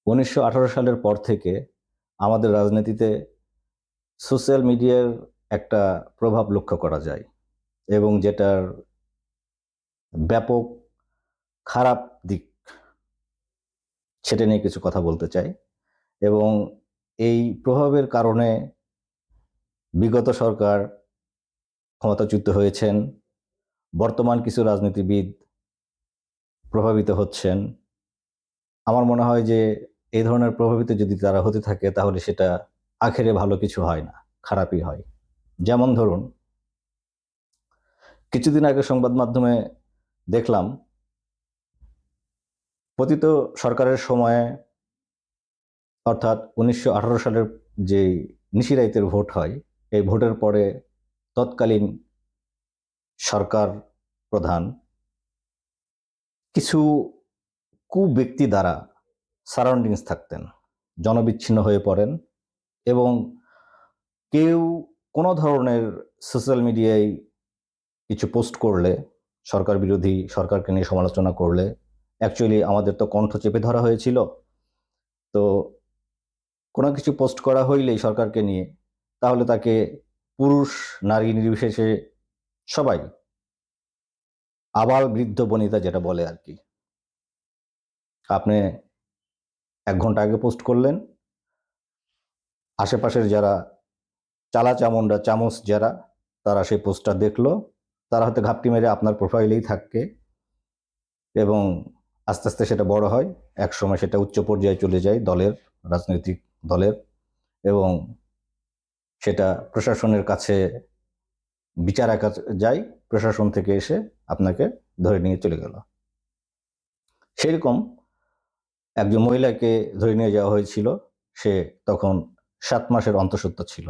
1918 সালের পর থেকে আমাদের রাজনীতিতে সোশ্যাল মিডিয়ার একটা প্রভাব লক্ষ্য করা যায় এবং যেটার ব্যাপক খারাপ দিক সেটা নিয়ে কিছু কথা বলতে চাই। এবং এই প্রভাবের কারণে বিগত সরকার ক্ষমতাচ্যুত হয়েছেন, বর্তমান কিছু রাজনীতিবিদ প্রভাবিত হচ্ছেন। আমার মনে হয় যে এই ধরনের প্রভাবিত যদি তারা হতে থাকে তাহলে সেটা আখেরে ভালো কিছু হয় না, খারাপই হয়। যেমন ধরুন, কিছুদিন আগে সংবাদ মাধ্যমে দেখলাম পতিত সরকারের সময়ে, অর্থাৎ 1918 সালের যে নিশিরাইতের ভোট হয়, এই ভোটের পরে তৎকালীন সরকার প্রধান কিছু ব্যক্তি দ্বারা সারাউন্ডিংস থাকতেন, জনবিচ্ছিন্ন হয়ে পড়েন এবং কেউ কোনো ধরনের সোশ্যাল মিডিয়ায় কিছু পোস্ট করলে, সরকার বিরোধী, সরকারকে নিয়ে সমালোচনা করলে, অ্যাকচুয়ালি আমাদের তো কণ্ঠ চেপে ধরা হয়েছিল। তো কোনো কিছু পোস্ট করা হইলেই সরকারকে নিয়ে, তাহলে তাকে পুরুষ নারী নির্বিশেষে সবাই, আবাল বৃদ্ধ বনিতা যেটা বলে আর কি, আপনি 1 ঘন্টা আগে পোস্ট করলেন, আশেপাশের যারা চালা চামুন্ডা চামচ যারা, তারা সেই পোস্টটা দেখলো, তারা হয়তো ঘাপটি মেরে আপনার প্রোফাইলেই থাকে এবং আস্তে আস্তে সেটা বড় হয়, একসময় সেটা উচ্চ পর্যায়ে চলে যায় দলের, রাজনৈতিক দলের, এবং সেটা প্রশাসনের কাছে বিচার আঁকা যায়, প্রশাসন থেকে এসে আপনাকে ধরে নিয়ে চলে গেল। সেরকম একজন মহিলাকে ধরে নিয়ে যাওয়া হয়েছিল, সে তখন 7 মাসের অন্তঃসত্ত্বা ছিল।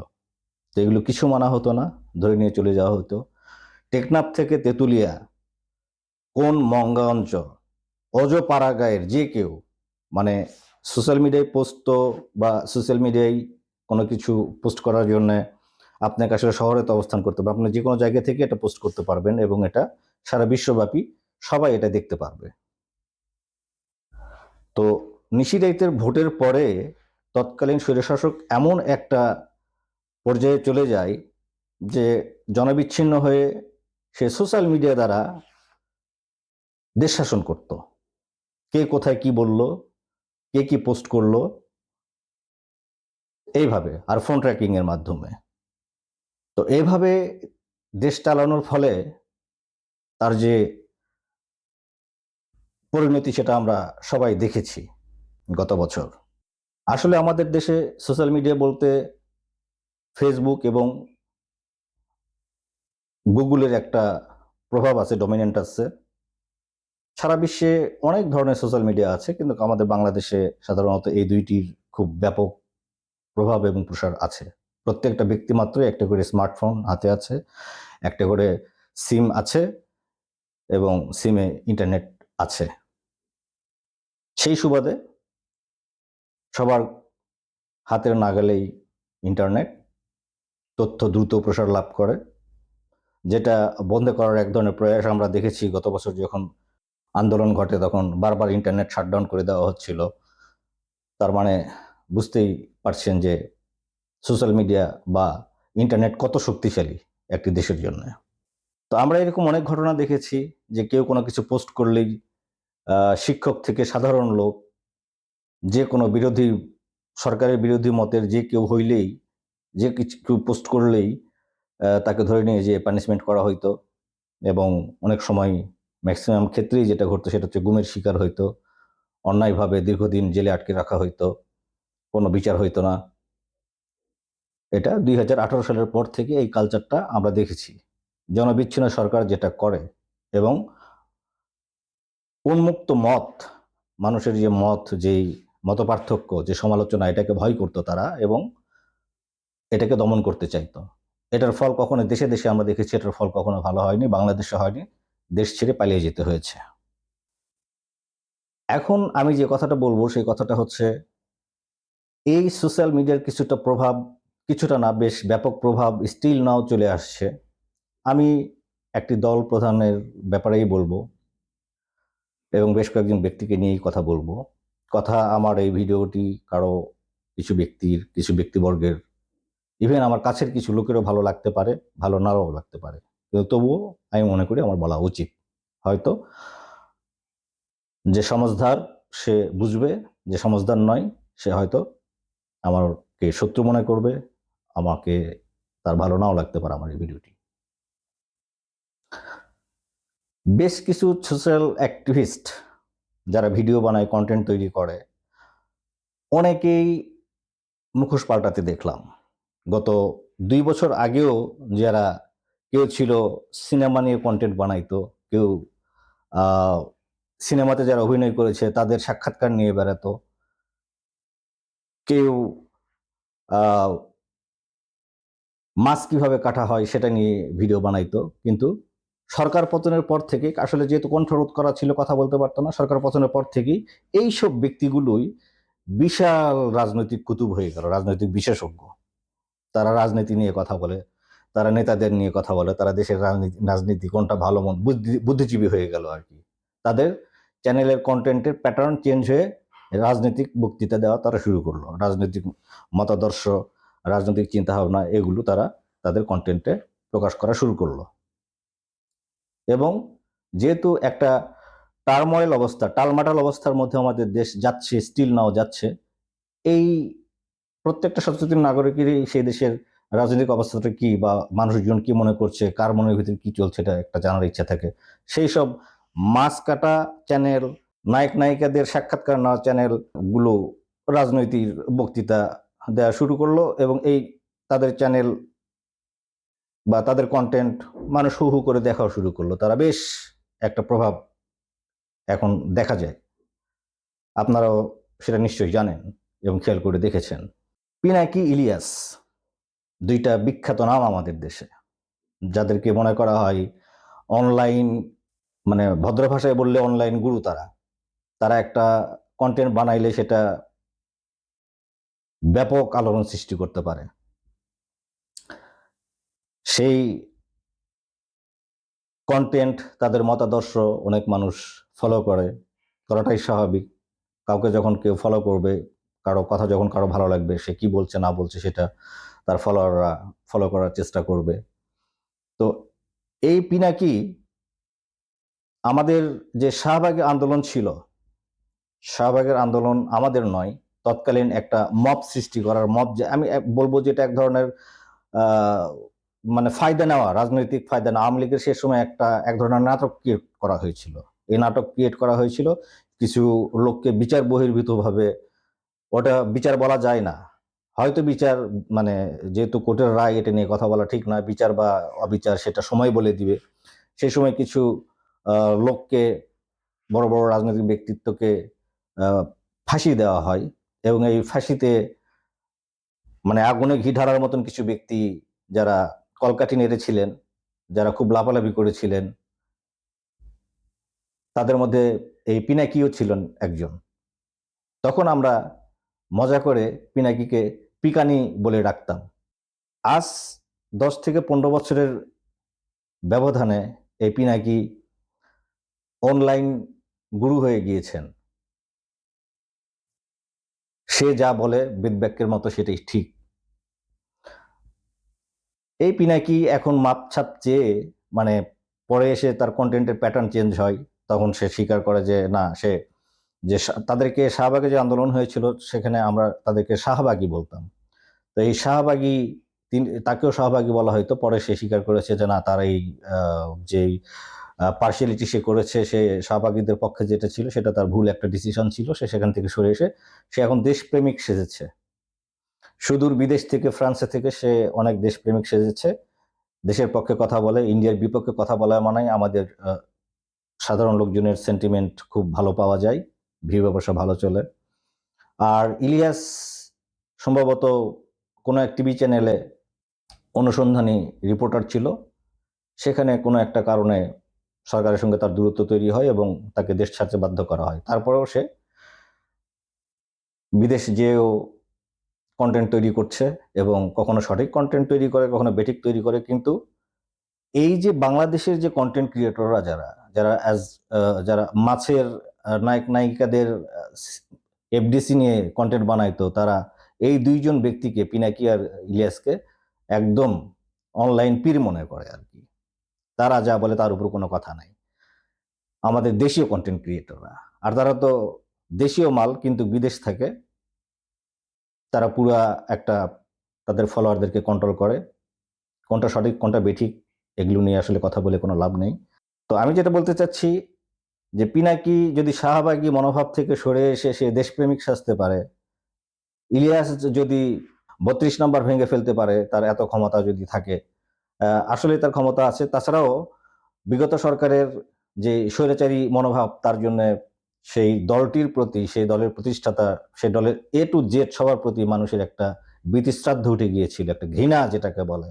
তো এগুলো কিছু মানা হতো না, ধরে নিয়ে চলে যাওয়া হতো। টেকনাফ থেকে তেঁতুলিয়া, কোন মঙ্গা অঞ্চল, অজপাড়াগাঁয়ের যে কেউ, মানে সোশ্যাল মিডিয়ায় পোস্ট তো, বা সোশ্যাল মিডিয়ায় কোনো কিছু পোস্ট করার জন্য আপনাকে আসলে শহরে তো অবস্থান করতে হবে, আপনি যে কোনো জায়গা থেকে এটা পোস্ট করতে পারবেন এবং এটা সারা বিশ্বব্যাপী সবাই এটা দেখতে পারবে। তো নিশিরাইতের ভোটের পরে তৎকালীন স্বৈরশাসক এমন একটা পর্যায়ে চলে যায় যে জনবিচ্ছিন্ন হয়ে সে সোশ্যাল মিডিয়া দ্বারা দেশ শাসন করত। কে কোথায় কি বলল, কে কি পোস্ট করলো, এইভাবে, আর ফোন ট্র্যাকিং এর মাধ্যমে। তো এইভাবে দেশ চালানোর ফলে তার যে পরিণতি সেটা আমরা সবাই দেখেছি গত বছর। আসলে আমাদের দেশে সোশ্যাল মিডিয়া বলতে ফেসবুক এবং গুগলের একটা প্রভাব আছে, ডমিনেন্ট আছে। সারা বিশ্বে অনেক ধরনের সোশ্যাল মিডিয়া আছে, কিন্তু আমাদের বাংলাদেশে সাধারণত এই দুইটির খুব ব্যাপক প্রভাব এবং প্রসার আছে। প্রত্যেকটা ব্যক্তি মাত্রই একটা করে স্মার্টফোন হাতে আছে, একটা করে সিম আছে এবং সিমে ইন্টারনেট আছে। সেই সুবাদে সবার হাতের নাগালেই ইন্টারনেট, তথ্য দ্রুত প্রসার লাভ করে, যেটা বন্ধ করার এক ধরনের প্রয়াস আমরা দেখেছি গত বছর যখন আন্দোলন ঘটে, তখন বারবার ইন্টারনেট শাটডাউন করে দেওয়া হচ্ছিল। তার মানে বুঝতেই পারছেন যে সোশ্যাল মিডিয়া বা ইন্টারনেট কত শক্তিশালী একটি দেশের জন্য। তো আমরা এরকম অনেক ঘটনা দেখেছি যে কেউ কোনো কিছু পোস্ট করলেই, শিক্ষক থেকে সাধারণ লোক, যে কোনো বিরোধী, সরকারের বিরোধী মতের যে কেউ হইলেই, যে কিছু পোস্ট করলেই তাকে ধরে নিয়ে যে পানিশমেন্ট করা হইতো, এবং অনেক সময় ম্যাক্সিমাম ক্ষেত্রেই যেটা ঘটতো সেটা হচ্ছে গুমের শিকার হইতো, অন্যায়ভাবে দীর্ঘদিন জেলে আটকে রাখা হইতো, কোনো বিচার হইতো না। এটা 2018 সালের পর থেকে এই কালচারটা আমরা দেখেছি। জনবিচ্ছিন্ন সরকার যেটা করে, এবং উন্মুক্ত মত, মানুষের যে মত, যেই মতপার্থক্য, যে সমালোচনা, এটাকে ভয় করতো তারা এবং এটাকে দমন করতে চাইতো। এটার ফল কখনো দেশে দেশে আমরা দেখেছি, এটার ফল কখনো ভালো হয়নি, বাংলাদেশে হয়নি, দেশ ছেড়ে পালিয়ে যেতে হয়েছে। এখন আমি যে কথাটা বলবো সেই কথাটা হচ্ছে, এই সোশ্যাল মিডিয়ার কিছুটা প্রভাব, কিছুটা না, বেশ ব্যাপক প্রভাব স্টিল নাও চলে আসছে। আমি একটি দল প্রধানের ব্যাপারেই বলবো এবং বেশ কয়েকজন ব্যক্তিকে নিয়েই কথা বলবো। কথা আমার এই ভিডিওটি কারো কিছু ব্যক্তির, কিছু ব্যক্তিবর্গের, ইভেন আমার কাছের কিছু লোকেরও ভালো লাগতে পারে, ভালো নাও লাগতে পারে, কিন্তু তবুও আমি মনে করি আমার বলা উচিত। হয়তো যে সমঝদার সে বুঝবে, যে সমঝদার নয় সে হয়তো আমাকে শত্রু মনে করবে, আমাকে তার ভালো নাও লাগতে পারে আমার এই ভিডিওটি। বেশ কিছু সোশ্যাল অ্যাক্টিভিস্ট যারা ভিডিও বানায়, কন্টেন্ট তৈরি করে, অনেকেই মুখোশ পাল্টাতে দেখলাম। গত 2 বছর আগেও যারা কেউ ছিল সিনেমা নিয়ে কন্টেন্ট বানাইতো, কেউ সিনেমাতে যারা অভিনয় করেছে তাদের সাক্ষাৎকার নিয়ে বেড়াতো, কেউ মাছ কিভাবে কাটা হয় সেটা নিয়ে ভিডিও বানাইতো। কিন্তু সরকার পতনের পর থেকে, আসলে যেহেতু কণ্ঠরোধ করা ছিল, কথা বলতে পারতো না, সরকার পতনের পর থেকেই এইসব ব্যক্তিগুলোই বিশাল রাজনৈতিক কুতুব হয়ে গেল, রাজনৈতিক বিশেষজ্ঞ। তারা রাজনীতি নিয়ে কথা বলে, তারা নেতাদের নিয়ে কথা বলে, তারা দেশের রাজনীতি কোনটা ভালো মন্দ, বুদ্ধিজীবী হয়ে গেল আর কি। তাদের চ্যানেলের কন্টেন্টের প্যাটার্ন চেঞ্জ হয়ে রাজনৈতিক বক্তৃতা দেওয়া তারা শুরু করলো, রাজনৈতিক মতাদর্শ, রাজনৈতিক চিন্তাভাবনা এগুলো তারা তাদের কন্টেন্টে প্রকাশ করা শুরু করলো। এবং যেহেতু একটা টার্ময়েল অবস্থা, টালমাটাল অবস্থার মধ্যে আমাদের দেশ যাচ্ছে, স্টিল নাও যাচ্ছে, এই প্রত্যেকটা সচেতন নাগরিকেরই সেই দেশের রাজনৈতিক অবস্থাটা কি, বা মানুষজন কি মনে করছে, কার মনের ভিতরে কি চলছে, এটা একটা জানার ইচ্ছা থাকে। সেই সব মাছ কাটা চ্যানেল, নায়ক নায়িকাদের সাক্ষাৎকার নেওয়া চ্যানেল গুলো রাজনৈতিক বক্তৃতা দেওয়া শুরু করলো, এবং এই তাদের চ্যানেল বা তাদের কন্টেন্ট মানুষ হু হু করে দেখাও শুরু করলো। তারা বেশ একটা প্রভাব এখন দেখা যায়, আপনারাও সেটা নিশ্চয়ই জানেন এবং খেয়াল করে দেখেছেন। পিনাকি, ইলিয়াস, দুইটা বিখ্যাত নাম আমাদের দেশে, যাদেরকে মনে করা হয় অনলাইন, মানে ভদ্র ভাষায় বললে অনলাইন গুরু। তারা তারা একটা কন্টেন্ট বানাইলে সেটা ব্যাপক আলোড়ন সৃষ্টি করতে পারে। সেই কন্টেন্ট, তাদের মতাদর্শ অনেক মানুষ ফলো করে, করাটাই স্বাভাবিক। কাউকে যখন কেউ ফলো করবে, কারো কথা যখন কারো ভালো লাগবে, সে কি বলছে না বলছে সেটা তার ফলোয়াররা ফলো করার চেষ্টা করবে। তো এই পিনাকি আমাদের যে শাহবাগের আন্দোলন ছিল, শাহবাগের আন্দোলন আমাদের নয়, তৎকালীন একটা মব সৃষ্টি করার, মব যে আমি বলবো যে এটা এক ধরনের মানে ফায়দা নেওয়া, রাজনৈতিক ফায়দা নেওয়া। আওয়ামী লীগের সে সময় এক ধরনের নাটক ক্রিয়েট করা হয়েছিল। এই নাটক ক্রিয়েট করা হয়েছিল কিছু লোককে বিচার বহির্ভূতভাবে, ওটা বিচার বলা যায় না, হয়তো বিচার, মানে যেহেতু কোর্টের রায়, এটা নিয়ে কথা বলা ঠিক নয়, বিচার বা অবিচার সেটা সময় বলে দিবে। সেই সময় কিছু লোককে, বড় বড় রাজনৈতিক ব্যক্তিত্বকে ফাঁসি দেওয়া হয়, এবং এই ফাঁসিতে মানে আগুনে ঘি ঢালার মতন কিছু ব্যক্তি, যারা কলকাঠি নেড়েছিলেন, যারা খুব লাফালাফি করেছিলেন, তাদের মধ্যে এই পিনাকিও ছিলেন একজন। তখন আমরা মজা করে পিনাকিকে পিকানি বলে ডাকতাম। আজ 10 থেকে 15 বছরের ব্যবধানে এই পিনাকি অনলাইন গুরু হয়ে গিয়েছেন। সে যা বলে বেদবাক্যের মতো সেটাই ঠিক। এই পিনাকি এখন মাপছাপ চেয়ে, মানে পরে এসে তার কন্টেন্টের প্যাটার্ন চেঞ্জ হয়, তখন সে স্বীকার করে যে না, সে যে তাদেরকে শাহবাগে যে আন্দোলন হয়েছিল সেখানে আমরা তাদেরকে শাহবাগী বলতাম। তো এই শাহবাগী, তাকেও শাহবাগী বলা হয়তো, পরে সে স্বীকার করেছে যে না, তার এই যেই পার্সিয়ালিটি সে করেছে, সে শাহবাগীদের পক্ষে যেটা ছিল সেটা তার ভুল একটা ডিসিশন ছিল, সে সেখান থেকে সরে এসে সে এখন দেশপ্রেমিক সেজেছে। সুদূর বিদেশ থেকে, ফ্রান্সে থেকে সে অনেক দেশপ্রেমিক সেজেছে, দেশের পক্ষে কথা বলে, ইন্ডিয়ার বিপক্ষে কথা বলা মানে আমাদের সাধারণ লোকজনের সেন্টিমেন্ট খুব ভালো পাওয়া যায়, ভিউ ব্যবসা ভালো চলে। আর ইলিয়াস সম্ভবত কোনো এক টিভি চ্যানেলে অনুসন্ধানী রিপোর্টার ছিল, সেখানে কোনো একটা কারণে সরকারের সঙ্গে তার দূরত্ব তৈরি হয় এবং তাকে দেশ ছাড়তে বাধ্য করা হয়। তারপরেও সে বিদেশ যেয়েও কন্টেন্ট তৈরি করছে, এবং কখনো সঠিক কন্টেন্ট তৈরি করে, কখনো বেঠিক তৈরি করে। কিন্তু এই যে বাংলাদেশের যে কন্টেন্ট ক্রিয়েটররা, যারা যারা মাছের নায়ক নায়িকাদের এফডিসি নিয়ে কন্টেন্ট বানাইতো, তারা এই দুইজন ব্যক্তিকে, পিনাকি আর ইলিয়াসকে, একদম অনলাইন পীর মনে করে আর কি। তারা যা বলে তার উপর কোনো কথা নাই, আমাদের দেশীয় কন্টেন্ট ক্রিয়েটররা। আর তারা তো দেশীয় মাল কিন্তু বিদেশ থাকে, তারা পুরা একটা তাদের ফলোয়ারদেরকে কন্ট্রোল করে। কোনটা সঠিক কোনটা বেঠিক এগুলো নিয়ে আসলে কথা বলে কোনো লাভ নেই। তো আমি যেটা বলতে চাচ্ছি যে পিনাকি যদি শাহবাগী মনোভাব থেকে সরে এসে সে দেশপ্রেমিক সাজতে পারে, ইলিয়াস যদি ৩২ নম্বর ভেঙে ফেলতে পারে, তার এত ক্ষমতা যদি থাকে, আসলে তার ক্ষমতা আছে। তাছাড়াও বিগত সরকারের যে স্বৈরাচারী মনোভাব, তার জন্য সেই দলটির প্রতি, সেই দলের প্রতিষ্ঠাতা, সেই দলের এ টু জেড সবার প্রতি মানুষের একটা বীতিশ্রাদ্ধ উঠে গিয়েছিল, একটা ঘৃণা যেটাকে বলে।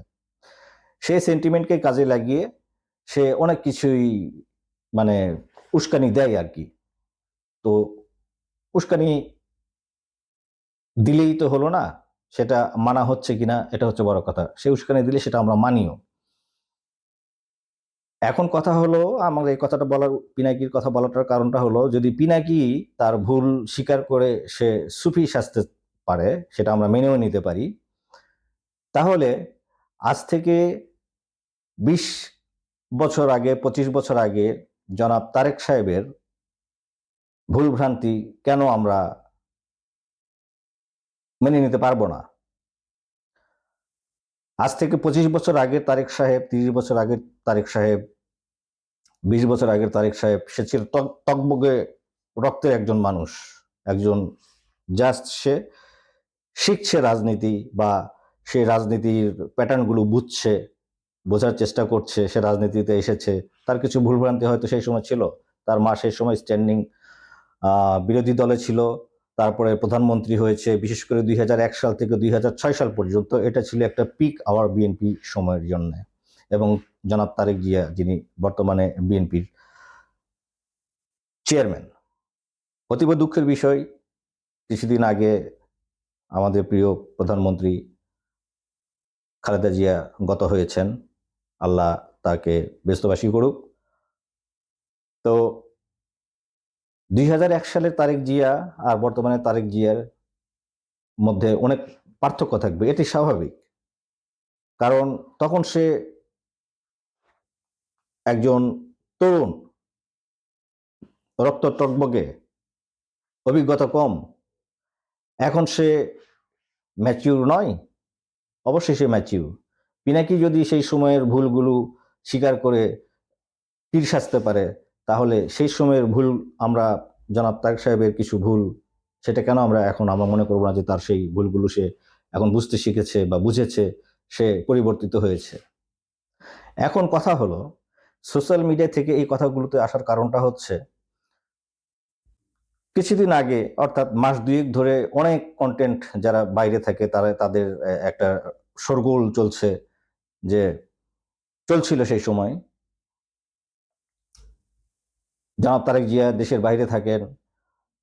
সেই সেন্টিমেন্টকে কাজে লাগিয়ে সে অনেক কিছুই মানে উস্কানি দেয় আর কি। তো উস্কানি দিলেই তো হলো না, সেটা মানা হচ্ছে কিনা এটা হচ্ছে বড় কথা। সে উস্কানি দিলে সেটা আমরা মানিও। এখন কথা হলো, আমার এই কথাটা বলার, পিনাকির কথা বলাটার কারণটা হলো, যদি পিনাকি তার ভুল স্বীকার করে সে সুফি সাজতে পারে, সেটা আমরা মেনেও নিতে পারি, তাহলে আজ থেকে ২০ বছর আগে, ২৫ বছর আগে জনাব তারেক সাহেবের ভুল ভ্রান্তি কেন আমরা মেনে নিতে পারবো না? আজ থেকে ২৫ বছর আগের তারেক সাহেব, ৩০ বছর আগের তারেক সাহেব, ২০ বছর আগের তারেক সাহেব, সে ছিল টকবগে রক্তের একজন মানুষ, একজন জাস্ট সে শিখছে রাজনীতি, বা সে রাজনীতির প্যাটার্নগুলো বুঝছে, বোঝার চেষ্টা করছে, সে রাজনীতিতে এসেছে। তার কিছু ভুলভ্রান্তি হয়তো সেই সময় ছিল। তার মা সেই সময় স্ট্যান্ডিং বিরোধী দলে ছিল, তারপরে প্রধানমন্ত্রী হয়েছে, বিশেষ করে ২০০১ সাল থেকে ২০০৬ সাল পর্যন্ত। এটা ছিল একটা পিক আওয়ার বিএনপি সময়ের জন্য। এবং জনাব তারেক জিয়া, যিনি বর্তমানে বিএনপির চেয়ারম্যান। অতীব দুঃখের বিষয়, কিছুদিন আগে আমাদের প্রিয় প্রধানমন্ত্রী খালেদা জিয়া গত হয়েছেন। আল্লাহ তাকে ব্যস্তবাসী করুক। তো ২০০১ সালের তারেক জিয়া আর বর্তমানে তারেক জিয়ার মধ্যে অনেক পার্থক্য থাকবে, এটি স্বাভাবিক। কারণ তখন সে একজন তরুণ, রক্ত টকবগে, অভিজ্ঞতা কম। এখন সে ম্যাচিউর নয়? অবশ্যই সে ম্যাচিউর। পিনাকি যদি সেই সময়ের ভুলগুলো স্বীকার করে পীর সাজতে পারে, তাহলে সেই সময়ের ভুল আমরা, জনাব তারেক সাহেবের কিছু ভুল, সেটা কেন আমরা মনে করবো না যে তার সেই ভুলগুলো সে এখন বুঝতে শিখেছে বা বুঝেছে, সে পরিবর্তিত হয়েছে। এখন কথা হলো, সোশ্যাল মিডিয়া থেকে এই কথাগুলোতে আসার কারণটা হচ্ছে, কিছুদিন আগে, অর্থাৎ মাস দুয়েক ধরে অনেক কন্টেন্ট যারা বাইরে থাকে, তারা তাদের একটা শোরগোল চলছে, যে চলছিল সেই সময়, জনাব তারেক জিয়া দেশের বাইরে থাকেন,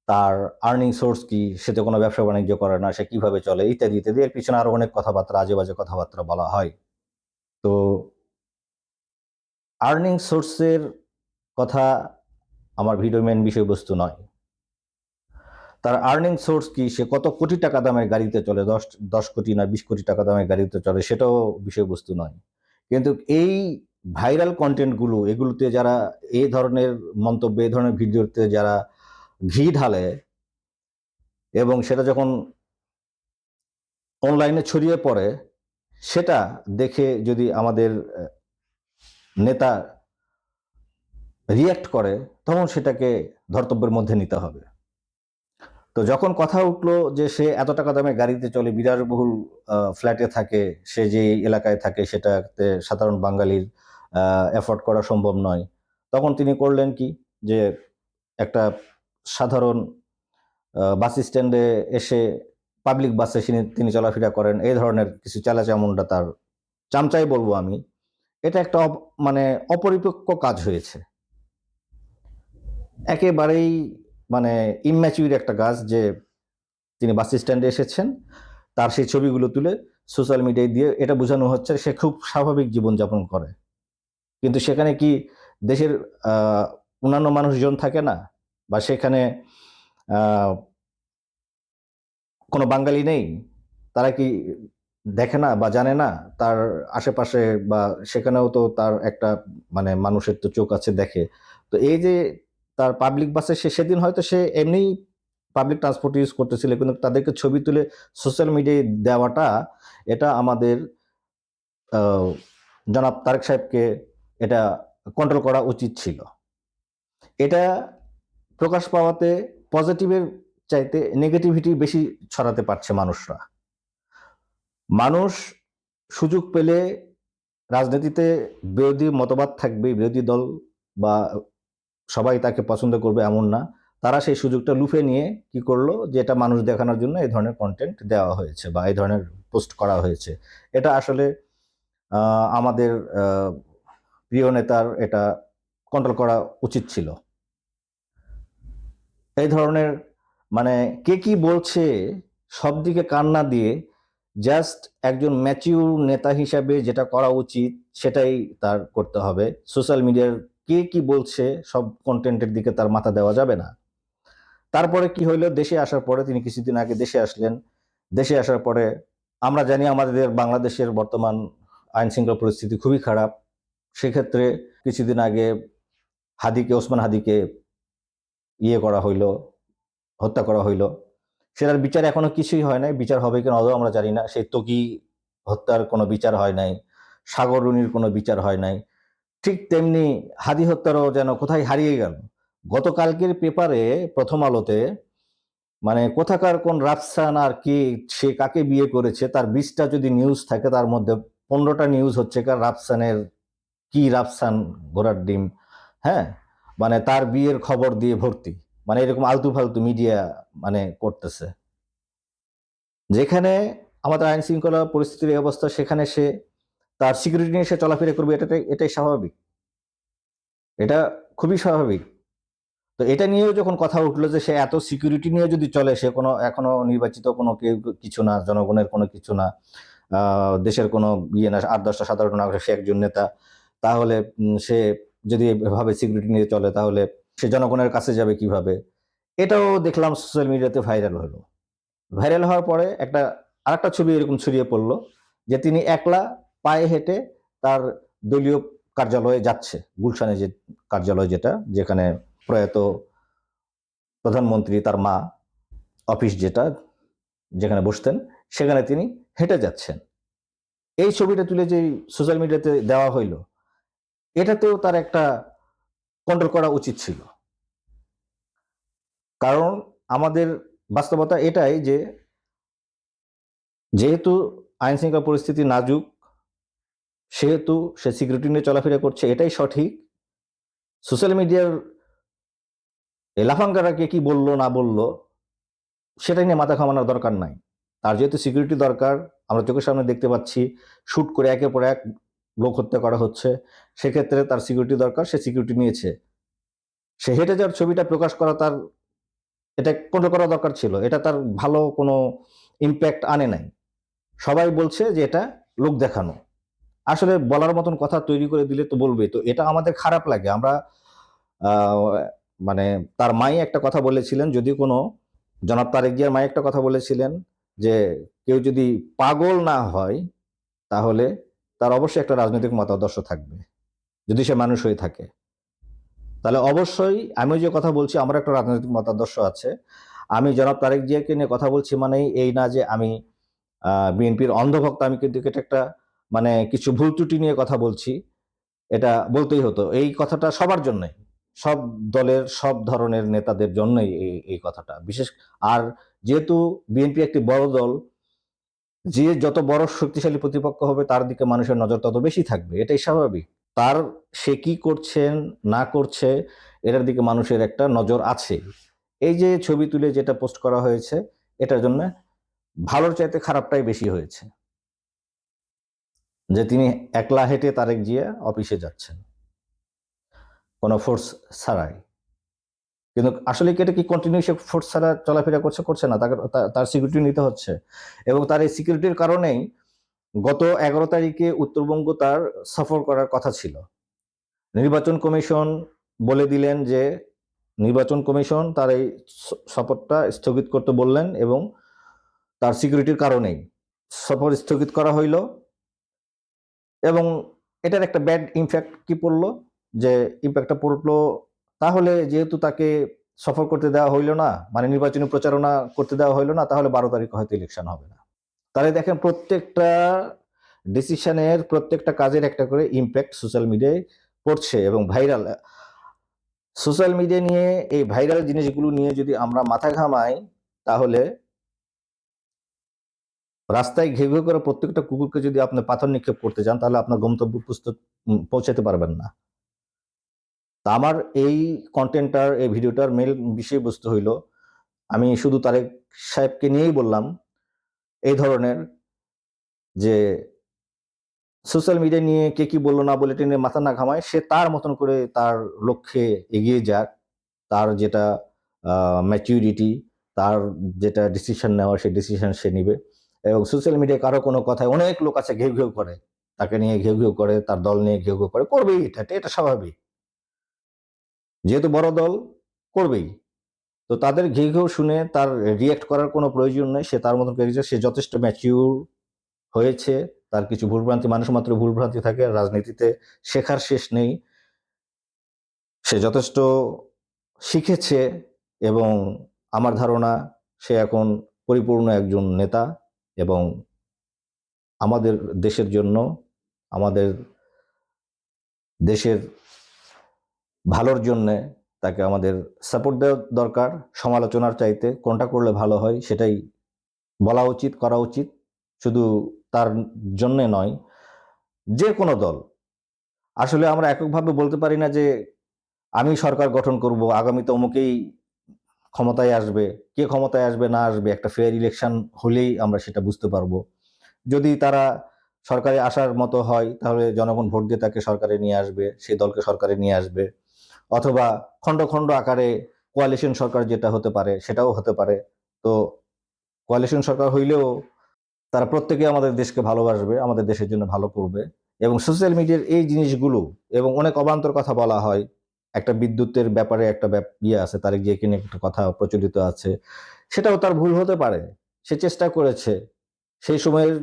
তার আর্নিং সোর্স কি, সে তো কোনো ব্যবসা বাণিজ্য করে না, সে কিভাবে চলে, ইত্যাদি ইত্যাদি। এর পিছনে আরো অনেক কথাবার্তা, আজে বাজে কথাবার্তা বলা হয়। তো আর্নিং সোর্সের কথা আমার ভিডিও মেন বিষয়বস্তু নয়। তার আর্নিং সোর্স কি, সে কত কোটি টাকা দামের গাড়িতে চলে, ১০ কোটি না ২০ কোটি টাকা দামের গাড়িতে চলে, সেটাও বিষয়বস্তু নয়। কিন্তু এই ভাইরাল কন্টেন্টগুলো, এগুলোতে যারা এই ধরনের মন্তব্য, এই ধরনের ভিডিওতে যারা ঘি ঢালে, এবং সেটা যখন অনলাইনে ছড়িয়ে পড়ে, সেটা দেখে যদি আমাদের নেতা রিয়্যাক্ট করে, তখন সেটাকে ধর্তব্যের মধ্যে নিতে হবে। তো যখন কথা উঠলো যে সে এত টাকা দামের গাড়িতে চলে, বিলাসবহুল ফ্ল্যাটে থাকে, সে যে এলাকায় থাকে সেটাতে সাধারণ বাঙালির এফোর্ড করা সম্ভব নয়, তখন তিনি করলেন কি, যে একটা সাধারণ বাস স্ট্যান্ডে এসে, পাবলিক বাসে তিনি চলাফেরা করেন, এই ধরনের কিছু চালাচামুন্ডা, তার চামচাই বলবো আমি। এটা একটা মানে অপরিপক্ক কাজ হয়েছে, একেবারেই মানে ইম্যাচিউর একটা কাজ, যে তিনি বাস স্ট্যান্ডে এসেছেন, তার সেই ছবিগুলো তুলে সোশ্যাল মিডিয়ায় দিয়ে এটা বোঝানো হচ্ছে সে খুব স্বাভাবিক জীবনযাপন করে। কিন্তু সেখানে কি দেশের অন্যান্য মানুষজন থাকে না? বা সেখানে কোনো বাঙালি নেই? তারা কি দেখে না বা জানে না? তার আশেপাশে বা সেখানেও তো তার একটা মানে মানুষের তো চোখ আছে, দেখে। তো এই যে তার পাবলিক বাসে সেদিন হয়তো সে এমনিই পাবলিক ট্রান্সপোর্ট ইউজ করতেছিল, কিন্তু তাদেরকে ছবি তুলে সোশ্যাল মিডিয়ায় দেওয়াটা, এটা আমাদের আহ, জনাব তারেক সাহেবকে এটা কন্ট্রোল করা উচিত ছিল। এটা প্রকাশ পাওয়াতে পজিটিভের চাইতে নেগেটিভিটি বেশি ছড়াতে পারছে মানুষরা। মানুষ সুযোগ পেলে রাজনীতিতে বিরোধী মতবাদ থাকবে, বিরোধী দল বা সবাই তাকে পছন্দ করবে এমন না। তারা সেই সুযোগটা লুফে নিয়ে কি করলো, যে এটা মানুষ দেখানোর জন্য এই ধরনের কন্টেন্ট দেওয়া হয়েছে বা এই ধরনের পোস্ট করা হয়েছে। এটা আসলে আমাদের প্রিয় নেতার এটা কন্ট্রোল করা উচিত ছিল। এই ধরনের মানে কে কি বলছে সব দিকে কান না দিয়ে জাস্ট একজন ম্যাচিউর নেতা হিসাবে যেটা করা উচিত সেটাই তার করতে হবে। সোশ্যাল মিডিয়ার কে কি বলছে সব কন্টেন্টের দিকে তার মাথা দেওয়া যাবে না। তারপরে কি হইলো, দেশে আসার পরে তিনি কিছুদিন আগে দেশে আসলেন। দেশে আসার পরে আমরা জানি আমাদের বাংলাদেশের বর্তমান আইন শৃঙ্খলা পরিস্থিতি খুবই খারাপ। সেক্ষেত্রে কিছুদিন আগে ওসমান হাদিকে করা হইলো, হত্যা করা হইলো। সেটার বিচার এখনো কিছুই হয় নাই। বিচার হবে কিনা আদৌ আমরা জানি না। সেই ত্বকী হত্যার কোনো বিচার হয় নাই, সাগর রুনির কোনো বিচার হয় নাই। ঠিক তেমনি হাদি হত্যারও যেন কোথায় হারিয়ে গেল। গতকালকের পেপারে প্রথম আলোতে মানে কোথাকার কোন রাফসান আর কে, সে কাকে বিয়ে করেছে তার 20টা যদি নিউজ থাকে, তার মধ্যে 15টা নিউজ হচ্ছে রাফসানের কি, রাফসান ঘোড়ার ডিম, হ্যাঁ, মানে তার বিয়ের খবর দিয়ে ভর্তি। মানে এরকম আলতু ফালতু মিডিয়া মানে করতেছে। যেখানে আমাদের আইন শৃঙ্খলা পরিস্থিতির এই অবস্থা, সেখানে সে তার সিকিউরিটি নিয়ে সে চলাফেরা করবে, এটাই স্বাভাবিক, এটা খুবই স্বাভাবিক। তো এটা নিয়েও যখন কথা উঠলো যে সে এত সিকিউরিটি নিয়ে যদি চলে, সে কোনো এখনো নির্বাচিত কোনো কেউ কিছু না, জনগণের কোনো কিছু না, দেশের কোনো ইয়ে না, 8-10টা সাধারণ নাগরিক, সে একজন নেতা, তাহলে সে যদি এভাবে সিকিউরিটি নিয়ে চলে তাহলে সে জনগণের কাছে যাবে কিভাবে? এটাও দেখলাম সোশ্যাল মিডিয়াতে ভাইরাল হলো। ভাইরাল হওয়ার পরে আরেকটা ছবি এরকম ছড়িয়ে পড়লো যে তিনি একলা পায়ে হেঁটে তার দলীয় কার্যালয়ে যাচ্ছে, গুলশানে যে কার্যালয়, যেখানে প্রয়াত প্রধানমন্ত্রী তার মা অফিস, যেখানে বসতেন, সেখানে তিনি হেঁটে যাচ্ছেন। এই ছবিটা তুলে যে সোশ্যাল মিডিয়াতে দেওয়া হইলো, এটাতেও তার একটা কন্ট্রোল করা উচিত ছিল। কারণ আমাদের বাস্তবতা এটাই যে যেহেতু আইন শৃঙ্খলা পরিস্থিতি নাজুক, সেহেতু সে সিকিউরিটি নিয়ে চলাফেরা করছে, এটাই সঠিক। সোশ্যাল মিডিয়ার লাফাঙ্গারা কে কি বললো না বললো সেটা নিয়ে মাথা ঘামানোর দরকার নাই। তার যেহেতু সিকিউরিটি দরকার, আমরা চোখের সামনে দেখতে পাচ্ছি শুট করে একের পর এক লোক হত্যা করা হচ্ছে, সেক্ষেত্রে তার সিকিউরিটি দরকার, সে সিকিউরিটি নিয়েছে। সে হেঁটে যাওয়ার ছবিটা প্রকাশ করা, তার এটা কন্ট্রোল করা দরকার ছিল। এটা তার ভালো কোনো ইম্প্যাক্ট আনে নাই। সবাই বলছে যে এটা লোক দেখানো। আসলে বলার মতন কথা তৈরি করে দিলে তো বলবে, তো এটা আমাদের খারাপ লাগে। আমরা মানে তার মাই একটা কথা বলেছিলেন, যদি কোনো জনাব তারেক জিয়ার মাই একটা কথা বলেছিলেন যে কেউ যদি পাগল না হয় তাহলে তার অবশ্যই একটা রাজনৈতিক মতাদর্শ থাকবে, যদি সে মানুষ হয়ে থাকে। তাহলে অবশ্যই আমি যে কথা বলছি, আমার একটা রাজনৈতিক মতাদর্শ আছে। আমি জনাব তারেক জিয়াকে নিয়ে কথা বলছি মানেই এই না যে আমি বিএনপির অন্ধভক্ত। আমি কিন্তু এটা একটা মানে কিছু ভুল ত্রুটি নিয়ে কথা বলছি, এটা বলতেই হতো। এই কথাটা সবার জন্যই, সব দলের সব ধরনের নেতাদের জন্যই এই কথাটা বিশেষ। আর যেহেতু বিএনপি একটি বড় দল, যে যত বড় শক্তিশালী প্রতিপক্ষ হবে তার দিকে মানুষের নজর তত বেশি থাকবে, এটাই স্বাভাবিক। তার সে কি করছেন না করছে এটার দিকে মানুষের একটা নজর আছে। এই যে ছবি তুলে যেটা পোস্ট করা হয়েছে, এটার জন্য ভালোর চাইতে খারাপটাই বেশি হয়েছে, যে তিনি একলা হেঁটে তারেক জিয়া অফিসে যাচ্ছেন কোনো ফোর্স ছাড়াই। কিন্তু আসলে কি এটা কি কন্টিনিউ সে ফোর্স ছাড়া চলাফেরা করছে না, তার সিকিউরিটি নিতে হচ্ছে। এবং তার এই সিকিউরিটির কারণেই গত 11 তারিখে উত্তরবঙ্গ তার সফর করার কথা ছিল। নির্বাচন কমিশন বলে দিলেন যে নির্বাচন কমিশন তার এই সফরটা স্থগিত করতে বললেন, এবং তার সিকিউরিটির কারণেই সফর স্থগিত করা হইল। এবং এটার একটা ব্যাড ইমপ্যাক্ট কি পড়লো, যে ইমপ্যাক্টটা পড়লো তাহলে যেহেতু তাকে সফর করতে দেওয়া হইলো না, মানে নির্বাচনী প্রচারণা করতে দেওয়া হইলো না, তাহলে 12 তারিখে হয়তো ইলেকশন হবে না। তাহলে দেখেন প্রত্যেকটা ডিসিশনের, প্রত্যেকটা কাজের একটা করে ইমপ্যাক্ট সোশ্যাল মিডিয়ায় পড়ছে। এবং ভাইরাল সোশ্যাল মিডিয়া নিয়ে, এই ভাইরাল জিনিসগুলো নিয়ে যদি আমরা মাথা ঘামাই, তাহলে রাস্তায় ঘেউ ঘেউ করে প্রত্যেকটা কুকুরকে যদি আপনি পাথর নিক্ষেপ করতে যান, তাহলে আপনার গন্তব্য পৌঁছাতে পারবেন না। তা আমার এই কন্টেন্টটার, এই ভিডিওটার মেল বিষয়বস্তু হইল, আমি শুধু তারেক সাহেবকে নিয়েই বললাম এই ধরনের, যে সোশ্যাল মিডিয়া নিয়ে কে কি বললো না বলে টেনে মাথা না ঘামায়, সে তার মতন করে তার লক্ষ্যে এগিয়ে যাক। তার যেটা ম্যাচিউরিটি, তার যেটা ডিসিশন নেওয়া, সেই ডিসিশন সে নিবে। এবং সোশ্যাল মিডিয়ায় কারো কোনো কথায় অনেক লোক আছে ঘেউ ঘেউ করে, তাকে নিয়ে ঘেউ ঘেউ করে, তার দল নিয়ে ঘেউ ঘেউ করে, করবেই, এটা স্বাভাবিক, যেহেতু বড় দল করবেই। তো তাদের ঘেউ ঘেউ শুনে তার রিয়েক্ট করার কোনো প্রয়োজন নেই। সে তার মতন করে, সে যথেষ্ট ম্যাচিউর হয়েছে। তার কিছু ভুলভ্রান্তি, মানুষ মাত্র ভুলভ্রান্তি থাকে, রাজনীতিতে শেখার শেষ নেই। সে যথেষ্ট শিখেছে এবং আমার ধারণা সে এখন পরিপূর্ণ একজন নেতা। এবং আমাদের দেশের জন্য, আমাদের দেশের ভালোর জন্যে তাকে আমাদের সাপোর্ট দেওয়া দরকার। সমালোচনার চাইতে কোনটা করলে ভালো হয় সেটাই বলা উচিত, করা উচিত। শুধু তার জন্যে নয়, যে কোনো দল। আসলে আমরা এককভাবে বলতে পারি না যে আমি সরকার গঠন করব, আগামীতে অমুকেই ক্ষমতায় আসবে। কে ক্ষমতায় আসবে না আসবে একটা ফেয়ার ইলেকশন হলেই আমরা সেটা বুঝতে পারবো। যদি তারা সরকারে আসার মতো হয়, তাহলে জনগণ ভোট দিয়ে তাকে সরকারে নিয়ে আসবে, সেই দলকে সরকারে নিয়ে আসবে। অথবা খণ্ড খণ্ড আকারে কোয়ালিশন সরকার যেটা হতে পারে, সেটাও হতে পারে। তো কোয়ালিশন সরকার হইলেও তারা প্রত্যেকে আমাদের দেশকে ভালোবাসবে, আমাদের দেশের জন্য ভালো করবে। এবং সোশ্যাল মিডিয়ার এই জিনিসগুলো, এবং অনেক অবান্তর কথা বলা হয়। একটা বিদ্যুতের ব্যাপারে একটা ইয়ে আছে, তার যে কিনে একটা কথা প্রচলিত আছে, সেটাও তার ভুল হতে পারে। সে চেষ্টা করেছে। সেই সময়ের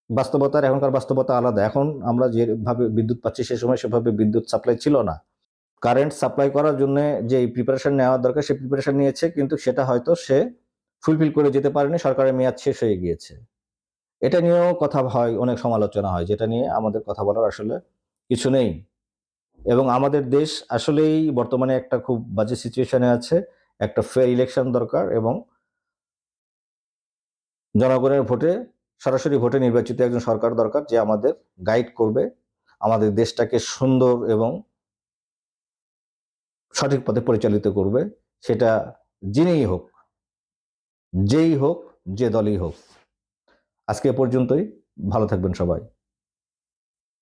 বাস্তবতার এখনকার বাস্তবতা আলাদা। এখন আমরা যেভাবে বিদ্যুৎ পাচ্ছি, সে সময় সেভাবে বিদ্যুৎ সাপ্লাই ছিল না। কারেন্ট সাপ্লাই করার জন্য যে প্রিপারেশন নেওয়া দরকার, সে প্রিপারেশন নিয়েছে, কিন্তু সেটা হয়তো সে ফুলফিল করে যেতে পারেনি, সরকারের মেয়াদ শেষ হয়ে গিয়েছে। এটা নিয়েও কথা হয়, অনেক সমালোচনা হয়, যেটা নিয়ে আমাদের কথা বলার আসলে কিছু নেই। এবং আমাদের দেশ আসলেই বর্তমানে একটা খুব বাজে সিচুয়েশনে আছে। একটা ফেয়ার ইলেকশন দরকার এবং জনগণের ভোটে, সরাসরি ভোটে নির্বাচিত একজন সরকার দরকার, যে আমাদের গাইড করবে, আমাদের দেশটাকে সুন্দর এবং সঠিক পথে পরিচালিত করবে। সেটা যিনিই হোক, যেই হোক, যে দলই হোক। আজকে এ পর্যন্তই। ভালো থাকবেন সবাই।